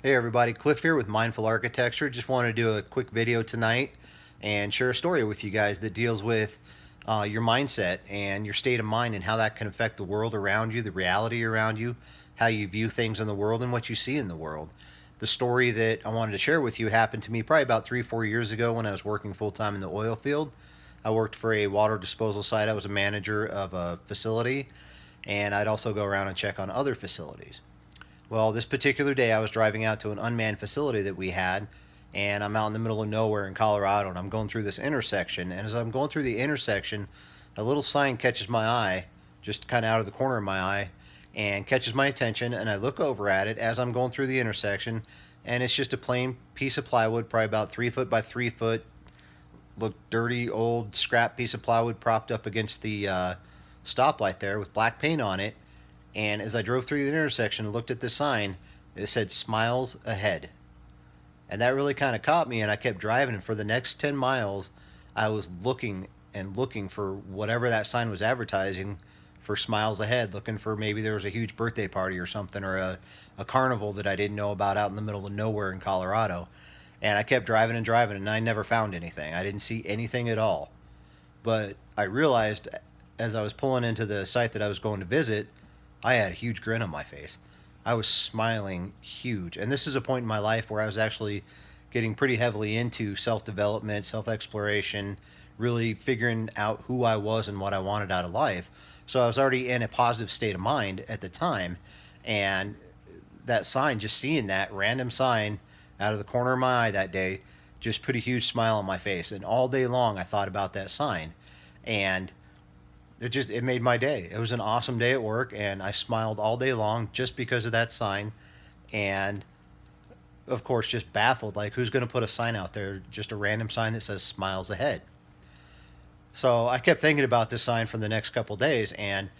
Hey everybody, Cliff here with Mindful Architecture. Just wanted to do a quick video tonight and share a story with you guys that deals with your mindset and your state of mind and how that can affect the world around you, the reality around you, how you view things in the world, and what you see in the world. The story that I wanted to share with you happened to me probably about 3, 4 years ago when I was working full time in the oil field. I worked for a water disposal site. I was a manager of a facility, and I'd also go around and check on other facilities. Well, this particular day, I was driving out to an unmanned facility that we had, and I'm out in the middle of nowhere in Colorado, and I'm going through this intersection. And as I'm going through the intersection, a little sign catches my eye, just kind of out of the corner of my eye, and catches my attention. And I look over at it as I'm going through the intersection, and it's just a plain piece of plywood, probably about 3 foot by 3 foot, look dirty, old, scrap piece of plywood propped up against the stoplight there with black paint on it. And as I drove through the intersection and looked at the sign, it said "Smiles Ahead." And that really kind of caught me, and I kept driving. And for the next 10 miles, I was looking and looking for whatever that sign was advertising for Smiles Ahead, looking for maybe there was a huge birthday party or something, or a carnival that I didn't know about out in the middle of nowhere in Colorado. And I kept driving and driving, and I never found anything. I didn't see anything at all. But I realized as I was pulling into the site that I was going to visit, I had a huge grin on my face. I was smiling huge. And this is a point in my life where I was actually getting pretty heavily into self development, self exploration, really figuring out who I was and what I wanted out of life. So I was already in a positive state of mind at the time. And that sign, just seeing that random sign out of the corner of my eye that day, just put a huge smile on my face. And all day long, I thought about that sign. And it made my day. It was an awesome day at work, and I smiled all day long just because of that sign. And of course, just baffled, like who's going to put a sign out there, just a random sign that says "Smiles Ahead." So I kept thinking about this sign for the next couple days, and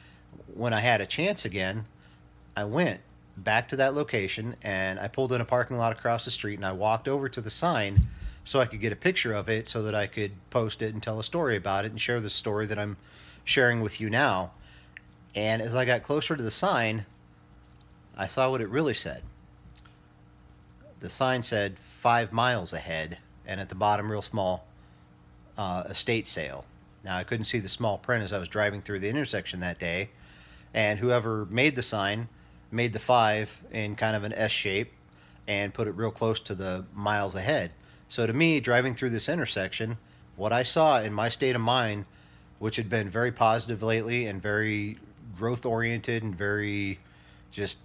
when I had a chance again, I went back to that location and I pulled in a parking lot across the street and I walked over to the sign so I could get a picture of it so that I could post it and tell a story about it and share the story that I'm sharing with you now. And as I got closer to the sign, I saw what it really said. The sign said 5 miles ahead, and at the bottom, real small, estate sale. Now, I couldn't see the small print as I was driving through the intersection that day, and whoever made the sign made the 5 in kind of an S shape and put it real close to the miles ahead. So to me, driving through this intersection, what I saw in my state of mind, which had been very positive lately and very growth oriented and very just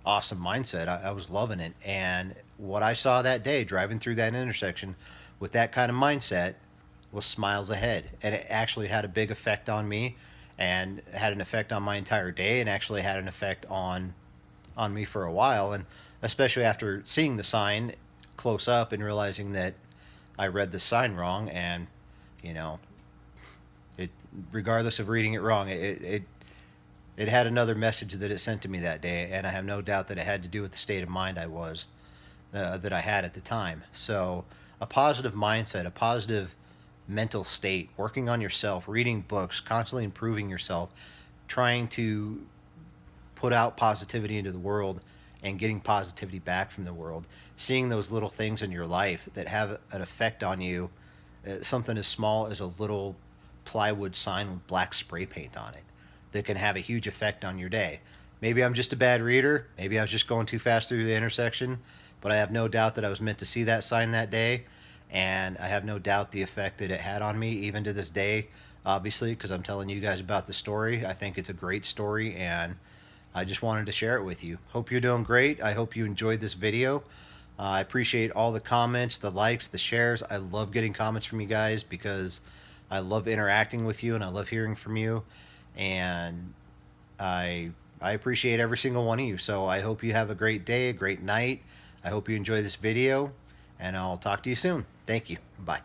awesome mindset. I was loving it. And what I saw that day driving through that intersection with that kind of mindset was "Smiles Ahead." And it actually had a big effect on me and had an effect on my entire day and actually had an effect on me for a while. And especially after seeing the sign close up and realizing that I read the sign wrong, and you know it, regardless of reading it wrong, it had another message that it sent to me that day, and I have no doubt that it had to do with the state of mind that I had at the time. So a positive mindset, a positive mental state, working on yourself, reading books, constantly improving yourself, trying to put out positivity into the world and getting positivity back from the world, seeing those little things in your life that have an effect on you, something as small as a little plywood sign with black spray paint on it that can have a huge effect on your day. Maybe I'm just a bad reader. Maybe I was just going too fast through the intersection, but I have no doubt that I was meant to see that sign that day, and I have no doubt the effect that it had on me, even to this day, obviously, because I'm telling you guys about the story. I think it's a great story, and I just wanted to share it with you. Hope you're doing great. I hope you enjoyed this video. I appreciate all the comments, the likes, the shares. I love getting comments from you guys because I love interacting with you and I love hearing from you. And I appreciate every single one of you. So I hope you have a great day, a great night. I hope you enjoy this video, and I'll talk to you soon. Thank you. Bye.